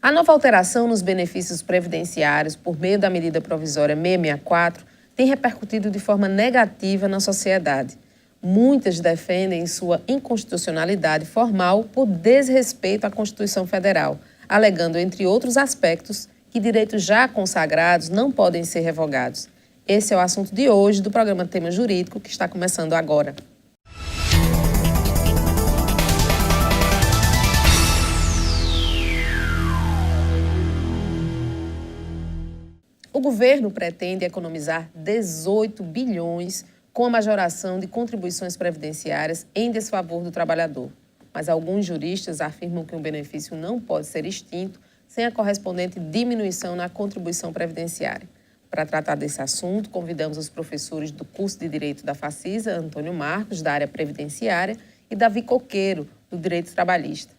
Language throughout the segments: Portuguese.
A nova alteração nos benefícios previdenciários por meio da medida provisória 664 tem repercutido de forma negativa na sociedade. Muitas defendem sua inconstitucionalidade formal por desrespeito à Constituição Federal, alegando, entre outros aspectos, que direitos já consagrados não podem ser revogados. Esse é o assunto de hoje do programa Tema Jurídico, que está começando agora. O governo pretende economizar 18 bilhões com a majoração de contribuições previdenciárias em desfavor do trabalhador. Mas alguns juristas afirmam que o benefício não pode ser extinto sem a correspondente diminuição na contribuição previdenciária. Para tratar desse assunto, convidamos os professores do curso de Direito da Facisa, Antônio Marcos, da área previdenciária, e Davi Coqueiro, do Direito Trabalhista.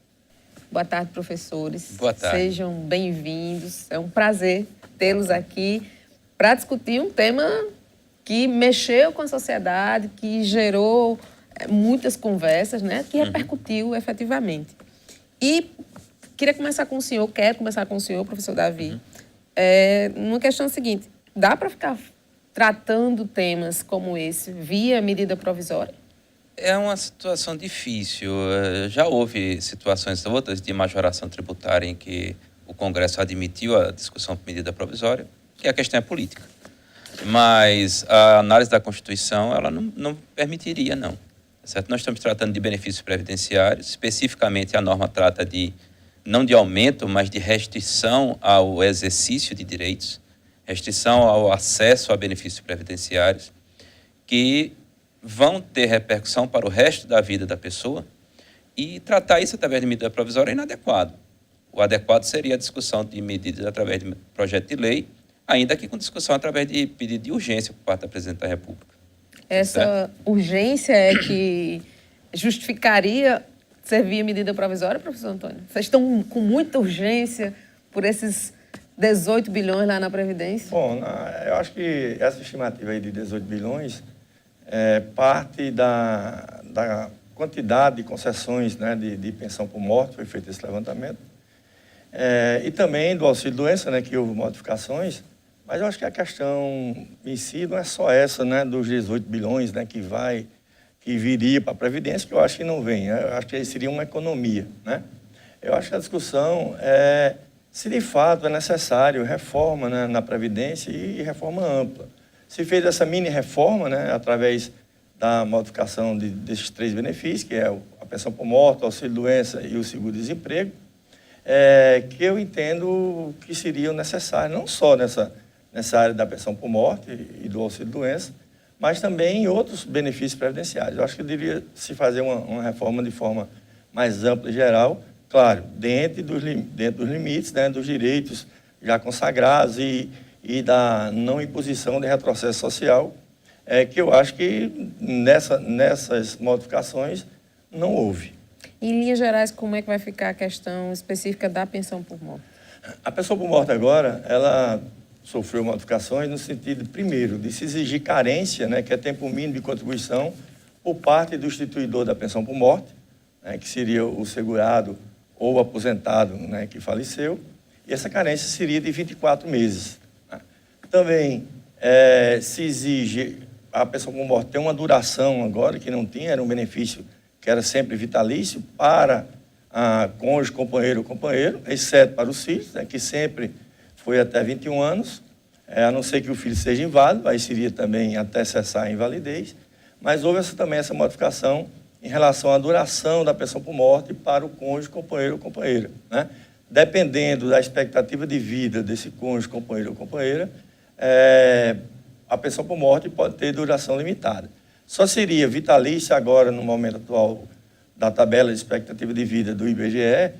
Boa tarde, professores. Boa tarde. Sejam bem-vindos. É um prazer tê-los aqui para discutir um tema que mexeu com a sociedade, que gerou muitas conversas, né? Que repercutiu efetivamente. E quero começar com o senhor, professor Davi, uma questão seguinte: dá para ficar tratando temas como esse via medida provisória? É uma situação difícil. Já houve situações outras de majoração tributária em que o Congresso admitiu a discussão por medida provisória, que a questão é política. Mas a análise da Constituição, ela não permitiria, não. Certo? Nós estamos tratando de benefícios previdenciários, especificamente a norma trata não de aumento, mas de restrição ao exercício de direitos, restrição ao acesso a benefícios previdenciários, que vão ter repercussão para o resto da vida da pessoa, e tratar isso através de medida provisória é inadequado. O adequado seria a discussão de medidas através de projeto de lei, ainda que com discussão através de pedido de urgência por parte da Presidente da República. Essa urgência é que justificaria servir a medida provisória, professor Antônio? Vocês estão com muita urgência por esses 18 bilhões lá na Previdência? Bom, eu acho que essa estimativa aí de 18 bilhões é parte da quantidade de concessões, né, de pensão por morte, foi feito esse levantamento, e também do auxílio-doença, né, que houve modificações, mas eu acho que a questão em si não é só essa, né, dos 18 bilhões, né, que viria para a Previdência, que eu acho que não vem. Eu acho que seria uma economia, né? Eu acho que a discussão é se de fato é necessário reforma, né, na Previdência e reforma ampla. Se fez essa mini-reforma, né, através da modificação desses 3 benefícios, que é a pensão por morte, o auxílio-doença e o seguro-desemprego, que eu entendo que seriam necessários, não só nessa área da pensão por morte e do auxílio-doença, mas também em outros benefícios previdenciários. Eu acho que deveria se fazer uma reforma de forma mais ampla e geral, claro, dentro dos limites, né, dos direitos já consagrados e da não imposição de retrocesso social, que eu acho que nessas modificações não houve. Em linhas gerais, como é que vai ficar a questão específica da pensão por morte? A pensão por morte agora, ela sofreu modificações no sentido, primeiro, de se exigir carência, né, que é tempo mínimo de contribuição, por parte do instituidor da pensão por morte, né, que seria o segurado ou o aposentado, né, que faleceu, e essa carência seria de 24 meses. Né. Também se exige a pensão por morte ter uma duração agora, que não tinha, era um benefício que era sempre vitalício para a cônjuge, companheiro ou companheiro, exceto para os filhos, né, que sempre foi até 21 anos, a não ser que o filho seja inválido, aí seria também até cessar a invalidez, mas houve também essa modificação em relação à duração da pensão por morte para o cônjuge, companheiro ou companheira, né? Dependendo da expectativa de vida desse cônjuge, companheiro ou companheira, a pensão por morte pode ter duração limitada. Só seria vitalícia agora, no momento atual da tabela de expectativa de vida do IBGE,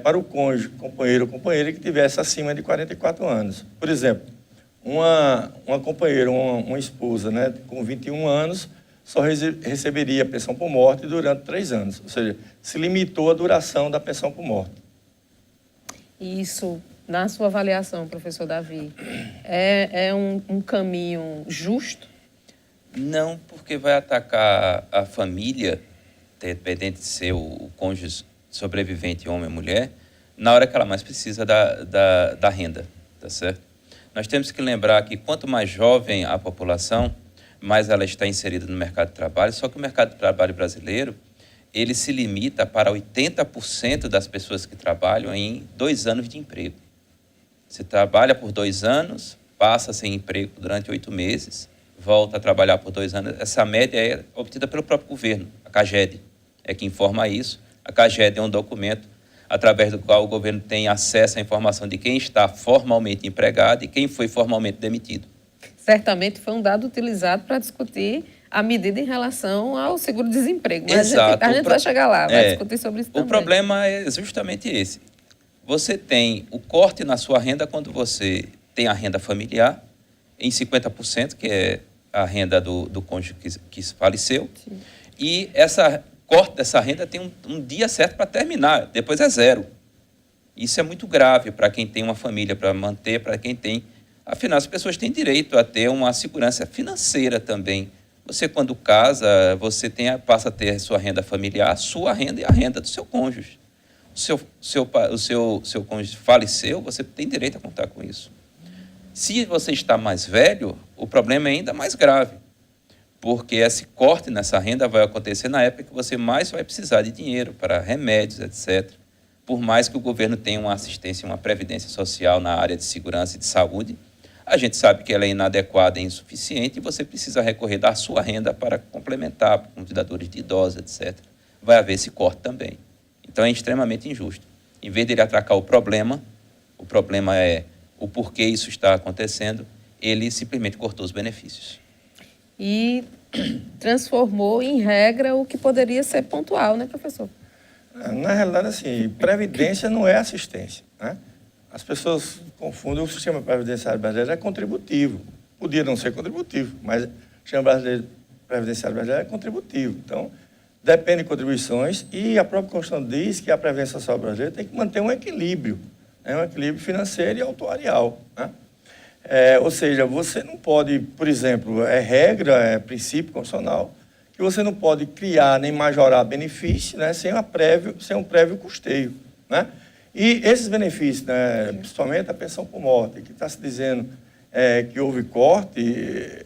para o cônjuge, companheiro ou companheira que tivesse acima de 44 anos. Por exemplo, uma companheira, uma esposa, né, com 21 anos, só receberia a pensão por morte durante 3 anos. Ou seja, se limitou a duração da pensão por morte. Isso, na sua avaliação, professor Davi, é um caminho justo? Não, porque vai atacar a família, independente de ser o cônjuge sobrevivente, homem ou mulher, na hora que ela mais precisa da renda, tá certo? Nós temos que lembrar que quanto mais jovem a população, mais ela está inserida no mercado de trabalho, só que o mercado de trabalho brasileiro, ele se limita para 80% das pessoas que trabalham em 2 anos de emprego. Você trabalha por 2 anos, passa sem emprego durante 8 meses, volta a trabalhar por 2 anos. Essa média é obtida pelo próprio governo, a CAGED é que informa isso. A CAGED é um documento através do qual o governo tem acesso à informação de quem está formalmente empregado e quem foi formalmente demitido. Certamente foi um dado utilizado para discutir a medida em relação ao seguro-desemprego. Mas Exato. a gente vai chegar lá, vai discutir sobre isso também. O problema é justamente esse. Você tem o corte na sua renda quando você tem a renda familiar em 50%, que é a renda do cônjuge que faleceu. Sim. E essa corte dessa renda tem um dia certo para terminar, depois é 0. Isso é muito grave para quem tem uma família para manter, para quem tem... Afinal, as pessoas têm direito a ter uma segurança financeira também. Você, quando casa, você passa a ter a sua renda familiar, a sua renda e a renda do seu cônjuge. O seu cônjuge faleceu, você tem direito a contar com isso. Se você está mais velho, o problema é ainda mais grave, porque esse corte nessa renda vai acontecer na época que você mais vai precisar de dinheiro para remédios, etc. Por mais que o governo tenha uma assistência, uma previdência social na área de segurança e de saúde, a gente sabe que ela é inadequada e insuficiente e você precisa recorrer da sua renda para complementar, com cuidadores de idosos, etc. Vai haver esse corte também. Então, é extremamente injusto. Em vez de ele atracar o problema é o porquê isso está acontecendo, ele simplesmente cortou os benefícios. E transformou em regra o que poderia ser pontual, né, professor? Na realidade, assim, previdência não é assistência, né? As pessoas confundem o sistema previdenciário brasileiro é contributivo. Podia não ser contributivo, mas o sistema previdenciário brasileiro é contributivo. Então, depende de contribuições e a própria Constituição diz que a Previdência Social brasileira tem que manter um equilíbrio, né? Um equilíbrio financeiro e autuarial, né? Ou seja, você não pode, por exemplo, regra, é princípio constitucional, que você não pode criar nem majorar benefício, né, sem um prévio custeio, né? E esses benefícios, né, principalmente a pensão por morte, que está se dizendo que houve corte,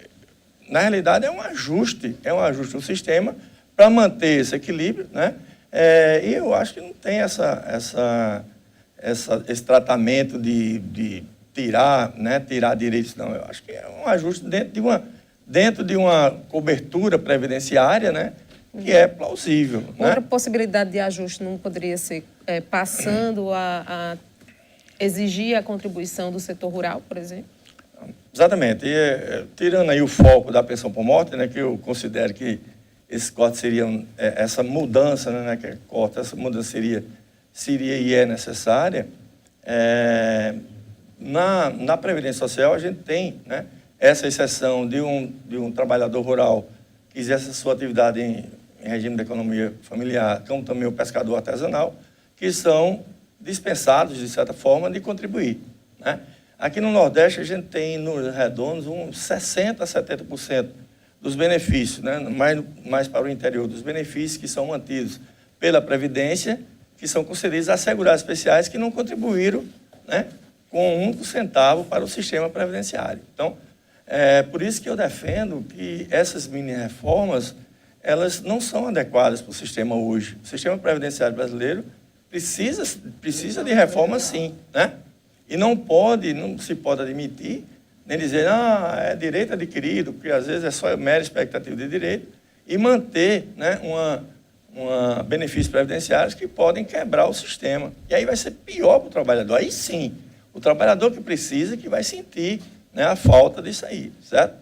na realidade é um ajuste no sistema para manter esse equilíbrio, né? E eu acho que não tem esse tratamento de tirar direitos, não. Eu acho que é um ajuste dentro de uma cobertura previdenciária, né, que é plausível. Outra né? possibilidade de ajuste não poderia ser passando a exigir a contribuição do setor rural, por exemplo? Exatamente. E, tirando aí o foco da pensão por morte, né, que eu considero que esses cortes seriam, essa mudança, né, que corta, essa mudança seria e é necessária, na Previdência Social a gente tem, né, essa exceção de um trabalhador rural que exerce a sua atividade em regime de economia familiar, como também o pescador artesanal, que são dispensados, de certa forma, de contribuir, né? Aqui no Nordeste, a gente tem, nos redondos, uns 60% a 70% dos benefícios, né? mais para o interior, dos benefícios que são mantidos pela Previdência, que são concedidos a segurados especiais que não contribuíram, né, com 1 centavo para o sistema previdenciário. Então, por isso que eu defendo que essas mini-reformas, elas não são adequadas para o sistema hoje. O sistema previdenciário brasileiro precisa de reforma, sim, né? E não se pode admitir, nem dizer, é direito adquirido, porque às vezes é só mera expectativa de direito, e manter, né, benefícios previdenciários que podem quebrar o sistema. E aí vai ser pior para o trabalhador. Aí sim, o trabalhador que precisa, que vai sentir, né, a falta disso aí, certo?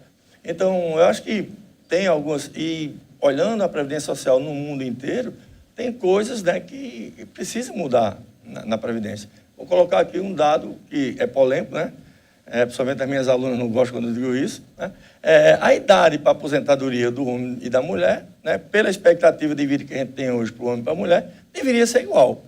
Então, eu acho que tem algumas... E olhando a Previdência Social no mundo inteiro, tem coisas, né, que precisam mudar na Previdência. Vou colocar aqui um dado que é polêmico, né? Principalmente as minhas alunas não gostam quando eu digo isso, né? A idade para a aposentadoria do homem e da mulher, né, pela expectativa de vida que a gente tem hoje para o homem e para a mulher, deveria ser igual.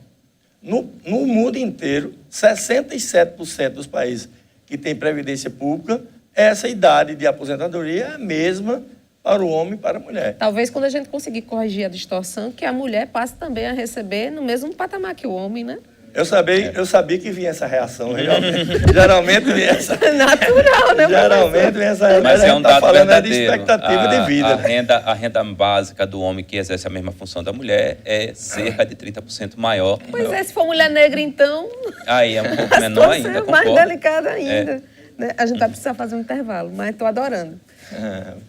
No mundo inteiro, 67% dos países que têm previdência pública, essa idade de aposentadoria é a mesma para o homem e para a mulher. Talvez quando a gente conseguir corrigir a distorção, que a mulher passe também a receber no mesmo patamar que o homem, né? Eu sabia que vinha essa reação. Geralmente vem essa. Natural, né, Geralmente vem essa reação. Mas é um dado falando verdadeiro. de expectativa de vida. A renda básica do homem que exerce a mesma função da mulher é cerca de 30% maior. Pois é, se for mulher negra, então... Aí é um pouco menor ainda, é mais delicada ainda. Né? A gente vai precisar fazer um intervalo, mas estou adorando.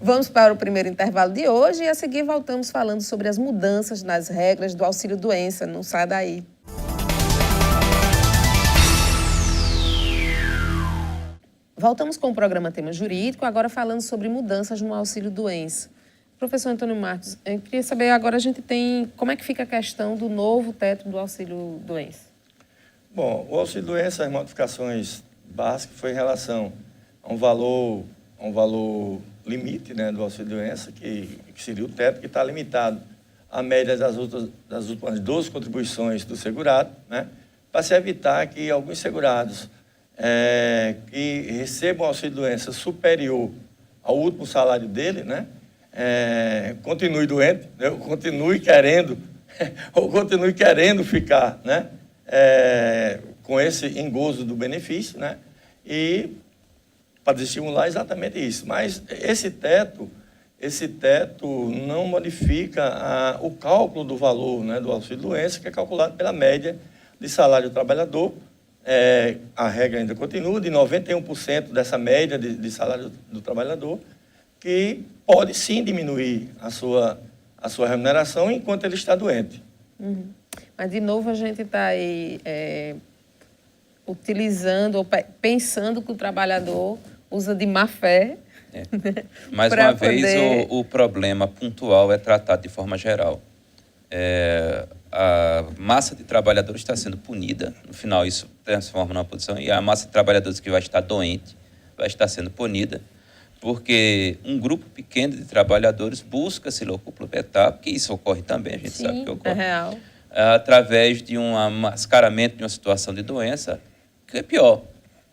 Vamos para o primeiro intervalo de hoje e a seguir voltamos falando sobre as mudanças nas regras do auxílio-doença. Não sai daí. Voltamos com o programa Tema Jurídico, agora falando sobre mudanças no auxílio-doença. Professor Antônio Marcos, eu queria saber, agora a gente tem... Como é que fica a questão do novo teto do auxílio-doença? Bom, o auxílio-doença, as modificações básicas foi em relação a um valor limite, né, do auxílio-doença, que seria o teto, que está limitado à média das últimas 12 contribuições do segurado, né, para se evitar que alguns segurados que recebam auxílio-doença superior ao último salário dele, né, continue doente, né, ou continue querendo ficar, né, com esse engozo do benefício, né, e para desestimular exatamente isso. Mas esse teto não modifica o cálculo do valor, né, do auxílio-doença, que é calculado pela média de salário do trabalhador. A regra ainda continua de 91% dessa média de salário do trabalhador, que pode sim diminuir a sua remuneração enquanto ele está doente. Uhum. Mas, de novo, a gente está aí utilizando ou pensando que o trabalhador usa de má fé. Mais uma vez, o problema pontual é tratado de forma geral. A massa de trabalhadores está sendo punida, no final isso transforma numa punição, e a massa de trabalhadores que vai estar doente vai estar sendo punida, porque um grupo pequeno de trabalhadores busca se locuplementar, porque isso ocorre também, a gente sabe que ocorre. É real. Através de um mascaramento de uma situação de doença, que é pior,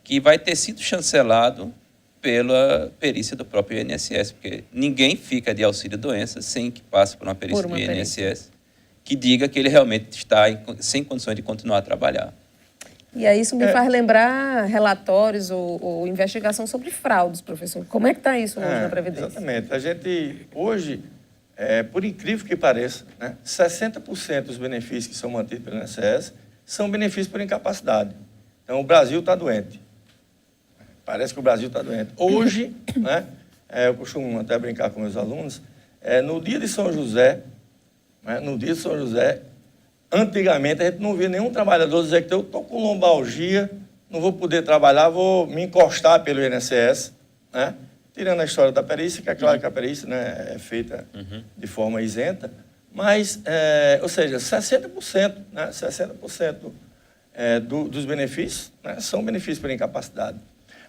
que vai ter sido chancelado pela perícia do próprio INSS, porque ninguém fica de auxílio-doença sem que passe por uma perícia do INSS que diga que ele realmente está sem condições de continuar a trabalhar. E aí isso me faz lembrar relatórios ou investigação sobre fraudes, professor. Como é que está isso hoje na Previdência? Exatamente. A gente, hoje, por incrível que pareça, né, 60% dos benefícios que são mantidos pelo INSS são benefícios por incapacidade. Então, o Brasil está doente. Parece que o Brasil está doente. Hoje, né, eu costumo até brincar com meus alunos, no dia de São José, antigamente a gente não via nenhum trabalhador dizer que eu estou com lombalgia, não vou poder trabalhar, vou me encostar pelo INSS, né? Tirando a história da perícia, que é claro que a perícia, né, é feita de forma isenta, mas, ou seja, 60%, né, 60% dos benefícios, né, são benefícios por incapacidade.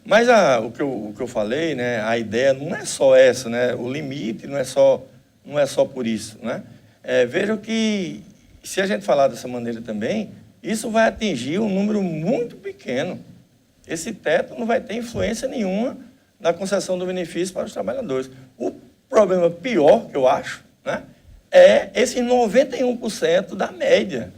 Mas o que eu falei, né, a ideia não é só essa, né, o limite não é só por isso, né? Vejam que, se a gente falar dessa maneira também, isso vai atingir um número muito pequeno. Esse teto não vai ter influência nenhuma na concessão do benefício para os trabalhadores. O problema pior, que eu acho, né, é esse 91% da média,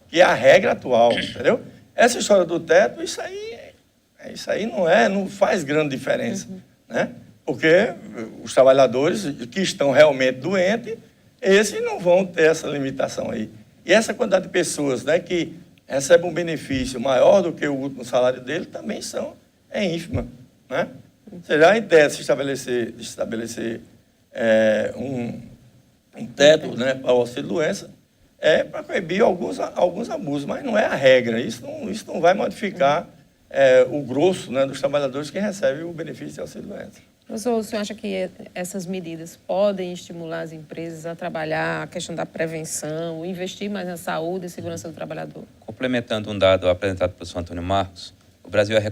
que é a regra atual, entendeu? Essa história do teto, isso aí não faz grande diferença, né? Porque os trabalhadores que estão realmente doentes, esses não vão ter essa limitação aí. E essa quantidade de pessoas, né, que recebem um benefício maior do que o último salário dele também é ínfima, né? Ou seja, a ideia de se estabelecer um teto, né, para o auxílio-doença é para coibir alguns abusos, mas não é a regra. Isso não vai modificar o grosso, né, dos trabalhadores que recebem o benefício de auxílio-doença. Professor, o senhor acha que essas medidas podem estimular as empresas a trabalhar a questão da prevenção, investir mais na saúde e segurança do trabalhador? Complementando um dado apresentado pelo professor Antônio Marcos, o Brasil é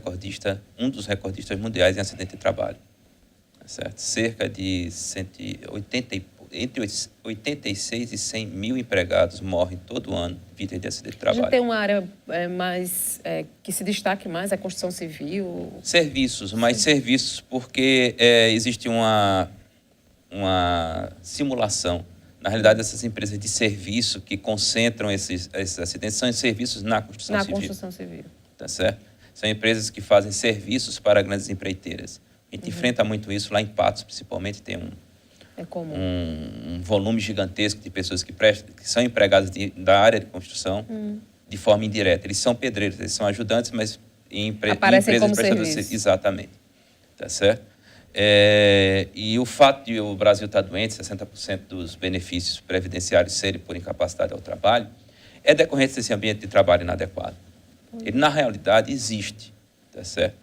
um dos recordistas mundiais em acidente de trabalho. Certo? Cerca de entre 86 e 100 mil empregados morrem todo ano vítimas de acidente de trabalho. A gente tem uma área que se destaque mais, a construção civil? Serviços, porque existe uma simulação Na realidade, essas empresas de serviço que concentram esses acidentes são serviços na construção civil. Na construção civil. Tá certo? São empresas que fazem serviços para grandes empreiteiras. A gente enfrenta muito isso lá em Patos, principalmente, tem um volume gigantesco de pessoas que são empregadas da área de construção de forma indireta. Eles são pedreiros, eles são ajudantes, mas aparecem empresas como prestadoras. serviço. Exatamente. Tá certo? E o fato de o Brasil estar doente, 60% dos benefícios previdenciários serem por incapacidade ao trabalho, é decorrente desse ambiente de trabalho inadequado. Ele, na realidade, existe. Tá certo?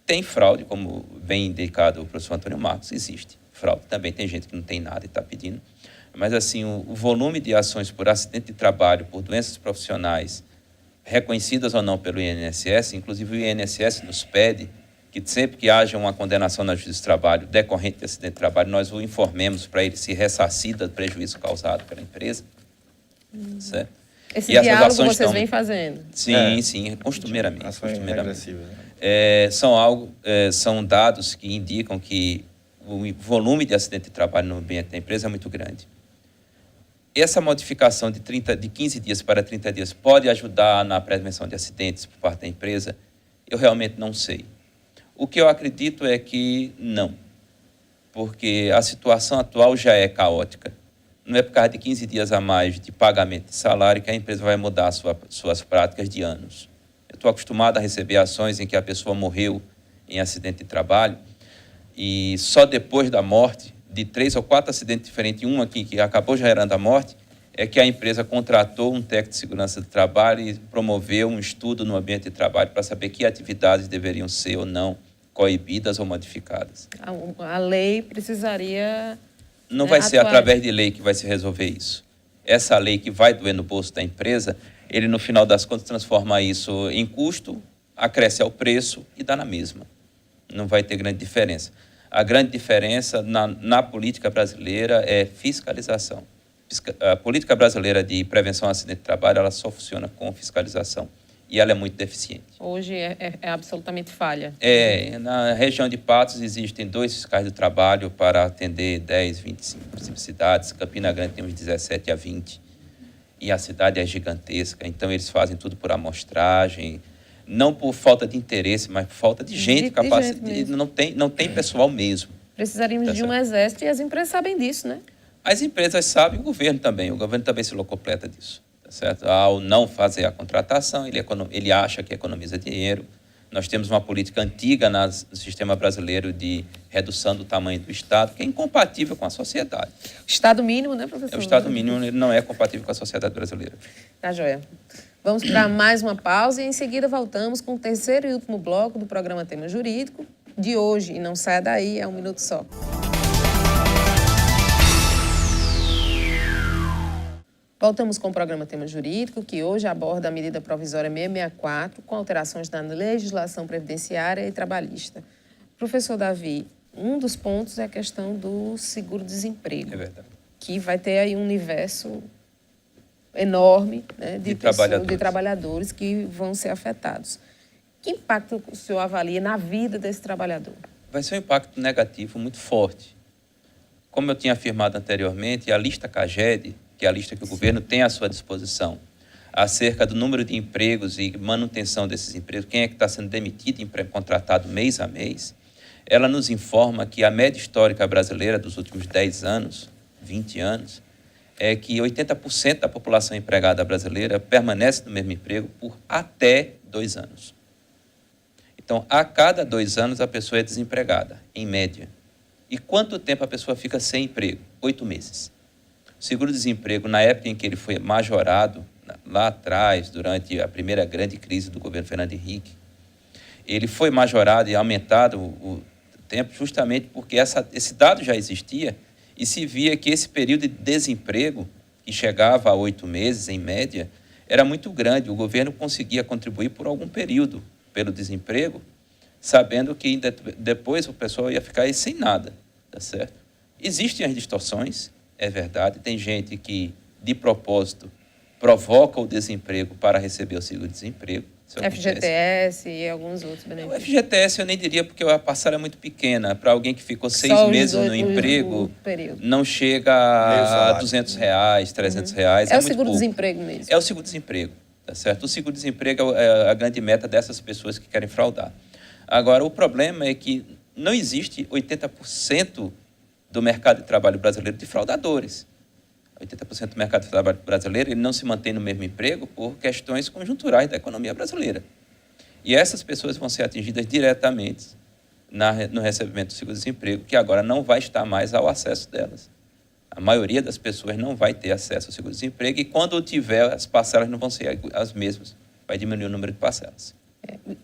Tem fraude, como bem indicado o professor Antônio Marcos, existe fraude. Também tem gente que não tem nada e está pedindo. Mas, assim, o volume de ações por acidente de trabalho, por doenças profissionais, reconhecidas ou não pelo INSS, inclusive o INSS nos pede que sempre que haja uma condenação na Justiça do Trabalho decorrente de acidente de trabalho, nós o informemos para ele se ressarcir do prejuízo causado pela empresa. Certo? Esse diálogo vocês vêm fazendo? Sim, costumeiramente. Ações regressivas. São dados que indicam que o volume de acidente de trabalho no ambiente da empresa é muito grande. Essa modificação de 15 dias para 30 dias pode ajudar na prevenção de acidentes por parte da empresa? Eu realmente não sei. O que eu acredito é que não, porque a situação atual já é caótica. Não é por causa de 15 dias a mais de pagamento de salário que a empresa vai mudar suas práticas de anos. Eu estou acostumado a receber ações em que a pessoa morreu em acidente de trabalho e só depois da morte, de 3 ou 4 acidentes diferentes, um aqui que acabou gerando a morte, é que a empresa contratou um técnico de segurança do trabalho e promoveu um estudo no ambiente de trabalho para saber que atividades deveriam ser ou não coibidas ou modificadas. A lei precisaria... Não vai ser através de lei que vai se resolver isso. Essa lei que vai doer no bolso da empresa, ele, no final das contas, transforma isso em custo, acresce ao preço e dá na mesma. Não vai ter grande diferença. A grande diferença na política brasileira é fiscalização. A política brasileira de prevenção ao acidente de trabalho, ela só funciona com fiscalização. E ela é muito deficiente. Hoje é absolutamente falha. Na região de Patos existem 2 fiscais do trabalho para atender 10, 25 cidades. Campina Grande tem uns 17 a 20. E a cidade é gigantesca, então eles fazem tudo por amostragem. Não por falta de interesse, mas por falta de gente capacitada. Não tem pessoal mesmo. Precisaríamos de um exército e as empresas sabem disso, né? As empresas sabem, o governo também se locopleta disso. Tá certo? Ao não fazer a contratação, ele acha que economiza dinheiro. Nós temos uma política antiga no sistema brasileiro de redução do tamanho do Estado, que é incompatível com a sociedade. Estado mínimo, né, professor? O Estado mínimo ele não é compatível com a sociedade brasileira. Tá joia. Vamos para mais uma pausa e em seguida voltamos com o terceiro e último bloco do programa Tema Jurídico de hoje. E não saia daí, é um minuto só. Voltamos com o programa Tema Jurídico, que hoje aborda a medida provisória 664, com alterações na legislação previdenciária e trabalhista. Professor Davi, um dos pontos é a questão do seguro-desemprego. É verdade. Que vai ter aí um universo enorme, né, de trabalhadores que vão ser afetados. Que impacto o senhor avalia na vida desse trabalhador? Vai ser um impacto negativo muito forte. Como eu tinha afirmado anteriormente, a lista CAGED, que é a lista que o governo tem à sua disposição, acerca do número de empregos e manutenção desses empregos, quem é que está sendo demitido e contratado mês a mês, ela nos informa que a média histórica brasileira dos últimos 10 anos, 20 anos, é que 80% da população empregada brasileira permanece no mesmo emprego por até 2 anos. Então, a cada 2 anos, a pessoa é desempregada, em média. E quanto tempo a pessoa fica sem emprego? 8 meses. O seguro-desemprego, na época em que ele foi majorado, lá atrás, durante a primeira grande crise do governo Fernando Henrique, ele foi majorado e aumentado o tempo justamente porque esse dado já existia e se via que esse período de desemprego, que chegava a 8 meses, em média, era muito grande. O governo conseguia contribuir por algum período pelo desemprego, sabendo que depois o pessoal ia ficar aí sem nada, tá certo? Existem as distorções, é verdade. Tem gente que, de propósito, provoca o desemprego para receber o seguro-desemprego. Isso acontece. FGTS e alguns outros O benefícios. FGTS eu nem diria porque a parcela é muito pequena. Para alguém que ficou 6 Só os meses dois- no emprego, o período. não chega Meio a salário. R$200, R$300. É o muito pouco. seguro-desemprego mesmo. É o seguro-desemprego, tá certo? O seguro-desemprego é a grande meta dessas pessoas que querem fraudar. Agora, o problema é que não existe 80% do mercado de trabalho brasileiro de fraudadores. 80% do mercado de trabalho brasileiro ele não se mantém no mesmo emprego por questões conjunturais da economia brasileira. E essas pessoas vão ser atingidas diretamente no recebimento do seguro-desemprego, que agora não vai estar mais ao acesso delas. A maioria das pessoas não vai ter acesso ao seguro-desemprego e quando tiver, as parcelas não vão ser as mesmas. Vai diminuir o número de parcelas.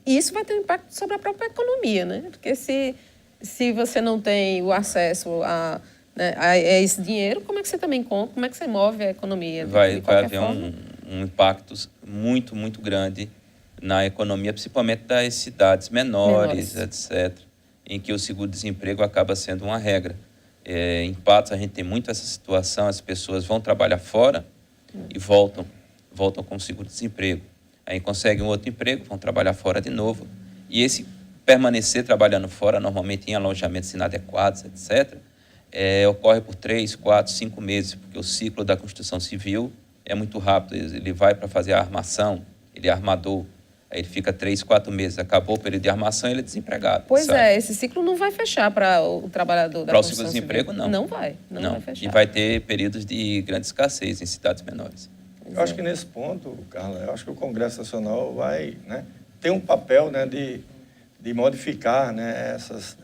E isso vai ter um impacto sobre a própria economia, né? Porque se você não tem o acesso a esse dinheiro, como é que você também compra? Como é que você move a economia? Vai haver um impacto muito, muito grande na economia, principalmente das cidades menores, etc., em que o seguro-desemprego acaba sendo uma regra. Em Patos, a gente tem muito essa situação, as pessoas vão trabalhar fora e voltam com seguro-desemprego. Aí conseguem um outro emprego, vão trabalhar fora de novo. E esse permanecer trabalhando fora, normalmente em alojamentos inadequados, etc., ocorre por 3, 4, 5 meses, porque o ciclo da construção civil é muito rápido. Ele vai para fazer a armação, ele é armador, aí ele fica 3, 4 meses, acabou o período de armação e ele é desempregado. Pois sabe? esse ciclo não vai fechar para o trabalhador da Para o construção seguro-desemprego, civil. não. Não vai fechar. E vai ter períodos de grande escassez em cidades menores. Eu acho que nesse ponto, Carla, eu acho que o Congresso Nacional vai, né, ter um papel, né, de modificar, né,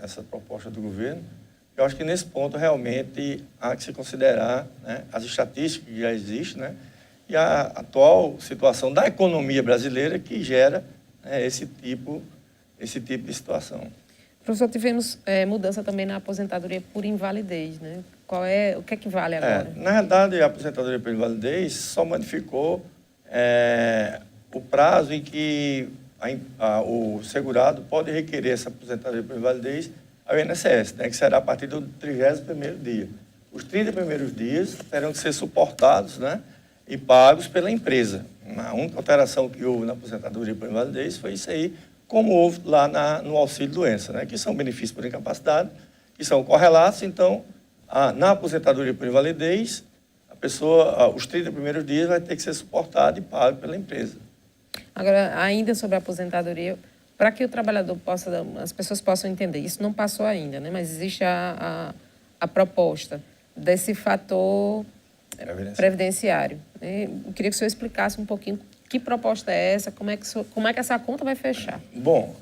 essa proposta do governo. Eu acho que nesse ponto realmente há que se considerar, né, as estatísticas que já existem, né, e a atual situação da economia brasileira que gera, né, esse tipo de situação. Professor, tivemos mudança também na aposentadoria por invalidez, né? O que é que vale agora? Na realidade, a aposentadoria por invalidez só modificou o prazo em que o segurado pode requerer essa aposentadoria por invalidez ao INSS, né, que será a partir do 31º dia. Os 30 primeiros dias terão que ser suportados, né, e pagos pela empresa. A única alteração que houve na aposentadoria por invalidez foi isso aí, como houve lá no auxílio-doença, né, que são benefícios por incapacidade, que são correlatos. Então, na aposentadoria por invalidez, a pessoa, os 30 primeiros dias vai ter que ser suportado e pago pela empresa. Agora, ainda sobre a aposentadoria, para que o trabalhador as pessoas possam entender, isso não passou ainda, né? Mas existe a proposta desse fator previdenciário. Eu queria que o senhor explicasse um pouquinho que proposta é essa, como é que essa conta vai fechar. Bom,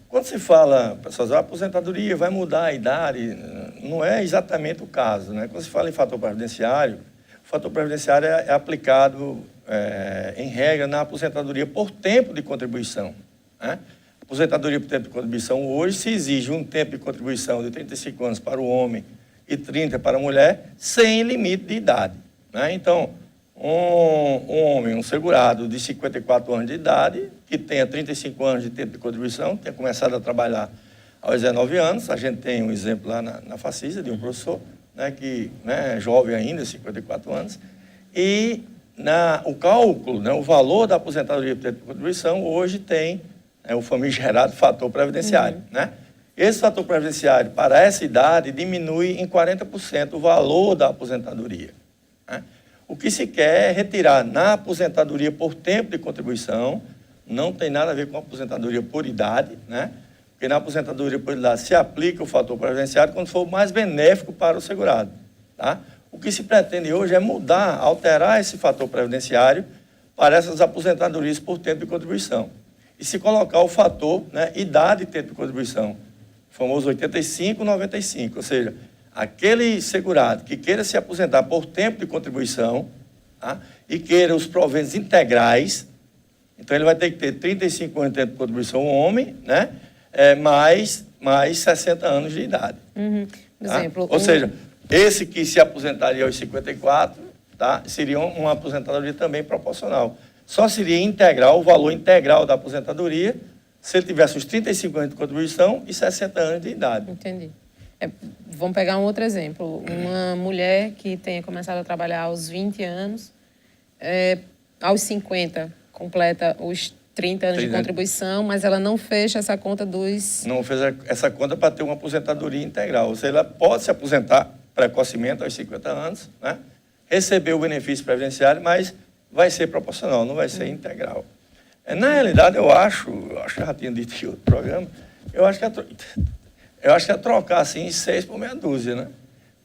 quando se fala, pessoal, a aposentadoria vai mudar a idade, não é exatamente o caso, né? Quando se fala em fator previdenciário, o fator previdenciário é aplicado, em regra, na aposentadoria por tempo de contribuição, né? Aposentadoria por tempo de contribuição, hoje se exige um tempo de contribuição de 35 anos para o homem e 30 para a mulher, sem limite de idade, né? Então, um homem, um segurado de 54 anos de idade, que tenha 35 anos de tempo de contribuição, tenha começado a trabalhar aos 19 anos, a gente tem um exemplo lá na Facisa, de um professor, né, que é jovem ainda, 54 anos, e o cálculo, né, o valor da aposentadoria por tempo de contribuição, hoje tem o famigerado fator previdenciário, né? Esse fator previdenciário, para essa idade, diminui em 40% o valor da aposentadoria, né? O que se quer é retirar na aposentadoria por tempo de contribuição, não tem nada a ver com a aposentadoria por idade, né? Porque na aposentadoria por idade se aplica o fator previdenciário quando for mais benéfico para o segurado, tá? O que se pretende hoje é mudar, alterar esse fator previdenciário para essas aposentadorias por tempo de contribuição. E se colocar o fator, né, idade de tempo de contribuição, o famoso 85-95, ou seja, aquele segurado que queira se aposentar por tempo de contribuição, tá, e queira os proventos integrais, então ele vai ter que ter 35 anos de tempo de contribuição, um homem, né, mais 60 anos de idade. Por exemplo, Ou seja, esse que se aposentaria aos 54, tá, seria uma aposentadoria também proporcional. Só seria integral, o valor integral da aposentadoria, se ele tivesse os 35 anos de contribuição e 60 anos de idade. Entendi. Vamos pegar um outro exemplo. Uma mulher que tenha começado a trabalhar aos 20 anos, aos 50, completa os 30 anos de 30. contribuição, mas ela não fecha essa conta dos... Não fez essa conta para ter uma aposentadoria integral. Ou seja, ela pode se aposentar precocemente aos 50 anos, né? Receber o benefício previdenciário, mas vai ser proporcional, não vai ser integral. Na realidade, eu acho que eu já tinha dito em outro programa, eu acho que é trocar assim 6 por meia dúzia, né?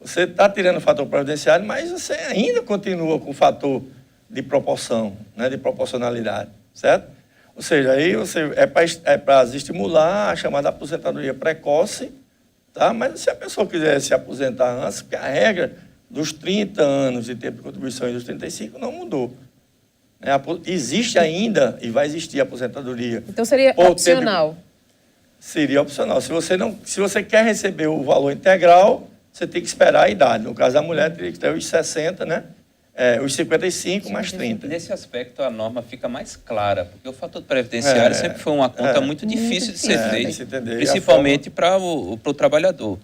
Você está tirando o fator previdenciário, mas você ainda continua com o fator de proporção, né? De proporcionalidade, certo? Ou seja, aí é para estimular a chamada aposentadoria precoce, tá? Mas se a pessoa quiser se aposentar antes, porque a regra dos 30 anos de tempo de contribuição e dos 35 não mudou. Existe ainda e vai existir a aposentadoria. Então seria opcional. Seria opcional. Se você quer receber o valor integral, você tem que esperar a idade. No caso da mulher, teria que ter os 60, né? Os 55 mais 30. Nesse aspecto, a norma fica mais clara, porque o fator previdenciário sempre foi uma conta muito difícil de ser feita, principalmente para o trabalhador.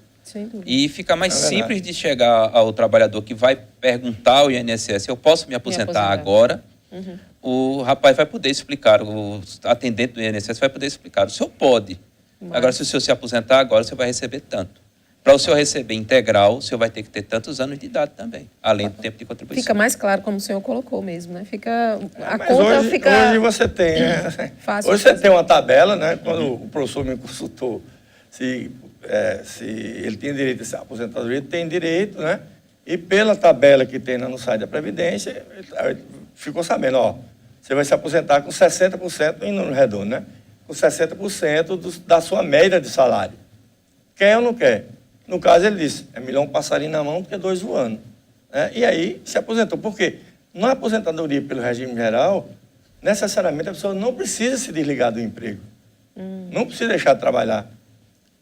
E fica mais simples de chegar ao trabalhador que vai perguntar ao INSS, eu posso me aposentar agora? O rapaz vai poder explicar, o atendente do INSS vai poder explicar, o senhor pode. Agora, se o senhor se aposentar agora, você vai receber tanto. Para o senhor receber integral, o senhor vai ter que ter tantos anos de idade também, além do tempo de contribuição. Fica mais claro, como o senhor colocou mesmo, né? Hoje você tem, né? Fácil hoje você tem uma tabela, né? Quando o professor me consultou se ele tem direito a se aposentadoria, ele tem direito, né? E pela tabela que tem no site da Previdência, ele ficou sabendo, ó, você vai se aposentar com 60%, em número redondo, né? Com 60% da sua média de salário. Quer ou não quer? No caso, ele disse, é melhor um passarinho na mão do que 2 voando. Né? E aí, se aposentou. Por quê? Na aposentadoria pelo regime geral, necessariamente a pessoa não precisa se desligar do emprego. Não precisa deixar de trabalhar.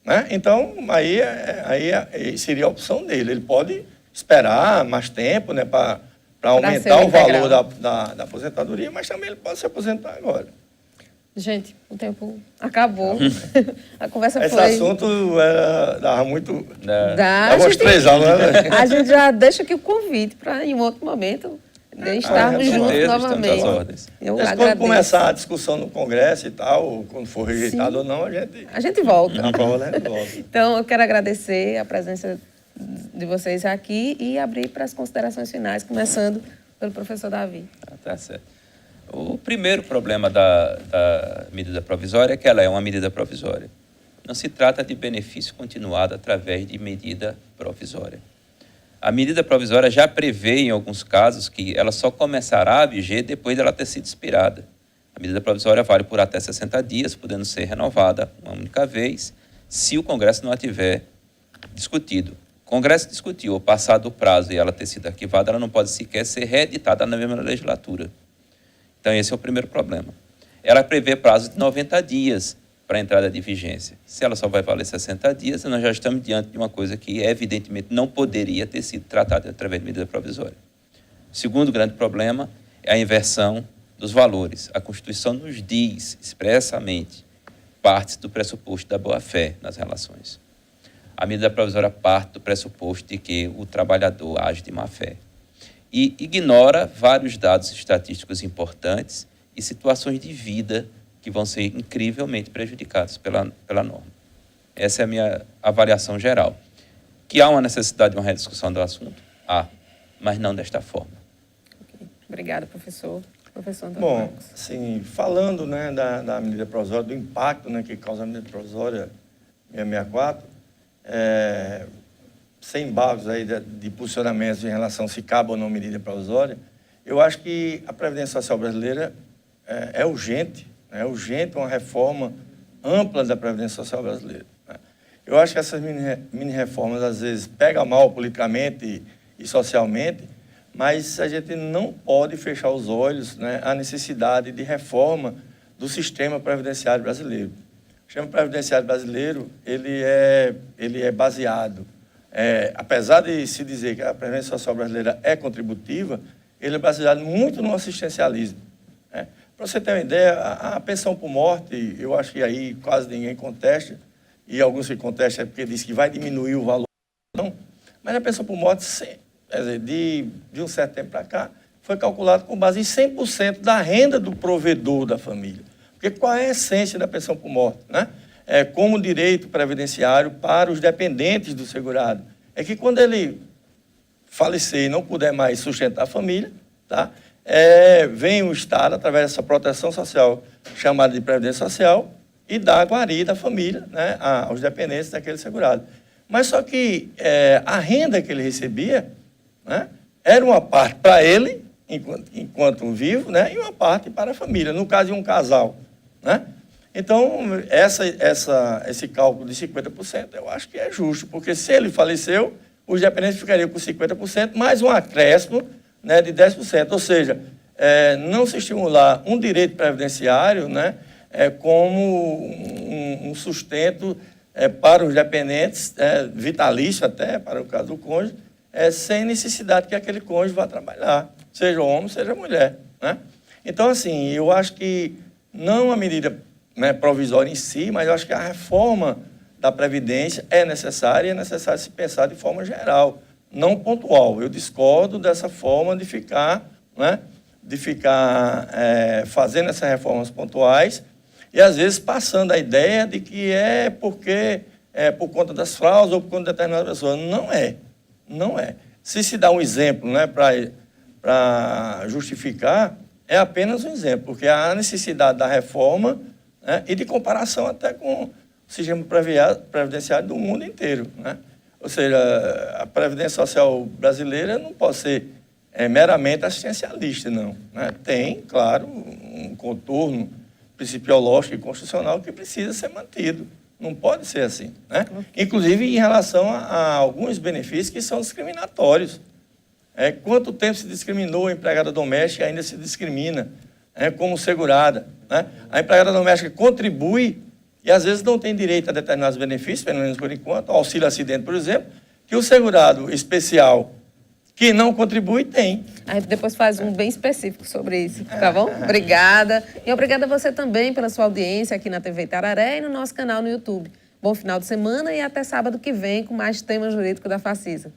Né? Então, aí seria a opção dele. Ele pode esperar mais tempo, né, para aumentar o valor da aposentadoria, mas também ele pode se aposentar agora. Gente, o tempo acabou. A conversa Esse foi... assunto dava muito... Dava uns 3 anos, né? A gente já deixa aqui o convite para, em um outro momento, estarmos juntos novamente. Mas quando começar a discussão no Congresso e tal, quando for rejeitado ou não, a gente volta. volta. Então, eu quero agradecer a presença de vocês aqui e abrir para as considerações finais, começando pelo professor Davi. Tá certo. O primeiro problema da medida provisória é que ela é uma medida provisória. Não se trata de benefício continuado através de medida provisória. A medida provisória já prevê, em alguns casos, que ela só começará a viger depois dela ter sido expirada. A medida provisória vale por até 60 dias, podendo ser renovada uma única vez, se o Congresso não a tiver discutido. O Congresso discutiu, ou passado o prazo e ela ter sido arquivada, ela não pode sequer ser reeditada na mesma legislatura. Então, esse é o primeiro problema. Ela prevê prazo de 90 dias para a entrada de vigência. Se ela só vai valer 60 dias, nós já estamos diante de uma coisa que, evidentemente, não poderia ter sido tratada através de medida provisória. O segundo grande problema é a inversão dos valores. A Constituição nos diz expressamente, parte do pressuposto da boa-fé nas relações. A medida provisória parte do pressuposto de que o trabalhador age de má-fé. E ignora vários dados estatísticos importantes e situações de vida que vão ser incrivelmente prejudicados pela norma. Essa é a minha avaliação geral. Que há uma necessidade de uma rediscussão do assunto? Há, mas não desta forma. Okay. Obrigada, professor. Professor Antônio Bom, Marcos. assim, falando, né, da medida provisória, do impacto, né, que causa a medida provisória 664, sem embargos aí de posicionamentos em relação se cabe ou não medida provisória, eu acho que a Previdência Social brasileira é urgente uma reforma ampla da Previdência Social brasileira. Né? Eu acho que essas mini-reformas, às vezes, pegam mal politicamente e socialmente, mas a gente não pode fechar os olhos, né, à necessidade de reforma do sistema previdenciário brasileiro. O sistema previdenciário brasileiro, ele é baseado... apesar de se dizer que a Previdência Social brasileira é contributiva, ele é baseado muito no assistencialismo. Né? Para você ter uma ideia, a pensão por morte, eu acho que aí quase ninguém contesta, e alguns que contestam é porque diz que vai diminuir o valor, não. Mas a pensão por morte, quer dizer, de um certo tempo para cá, foi calculado com base em 100% da renda do provedor da família. Porque qual é a essência da pensão por morte, né? Como direito previdenciário para os dependentes do segurado. É que quando ele falecer e não puder mais sustentar a família, tá? Vem o Estado, através dessa proteção social chamada de Previdência Social, e dá a guarida à família, né, aos dependentes daquele segurado. Mas só que a renda que ele recebia, né, era uma parte para ele, enquanto vivo, né, e uma parte para a família, no caso de um casal. Né? Então, esse cálculo de 50%, eu acho que é justo, porque se ele faleceu, os dependentes ficariam com 50%, mais um acréscimo, né, de 10%. Ou seja, não se estimular um direito previdenciário, né, como um sustento para os dependentes, vitalício até, para o caso do cônjuge, sem necessidade que aquele cônjuge vá trabalhar, seja homem, seja mulher. Né? Então, assim, eu acho que não a medida, né, provisória em si, mas eu acho que a reforma da Previdência é necessária e é necessário se pensar de forma geral, não pontual. Eu discordo dessa forma de ficar, né, fazendo essas reformas pontuais e, às vezes, passando a ideia de que porque por conta das fraudes ou por conta de determinada pessoa. Não é. Não é. Se dá um exemplo, né, para justificar, é apenas um exemplo, porque há necessidade da reforma, né, e de comparação até com o sistema previdenciário do mundo inteiro. Né? Ou seja, a Previdência Social brasileira não pode ser meramente assistencialista, não. Né? Tem, claro, um contorno principiológico e constitucional que precisa ser mantido. Não pode ser assim. Né? Inclusive em relação a alguns benefícios que são discriminatórios. Quanto tempo se discriminou a empregada doméstica e ainda se discrimina como segurada. Né? A empregada doméstica contribui e, às vezes, não tem direito a determinados benefícios, pelo menos por enquanto, auxílio acidente, por exemplo, que o segurado especial que não contribui tem. A gente depois faz um bem específico sobre isso, tá bom? Obrigada. E obrigada a você também pela sua audiência aqui na TV Itararé e no nosso canal no YouTube. Bom final de semana e até sábado que vem com mais tema jurídico da Facisa.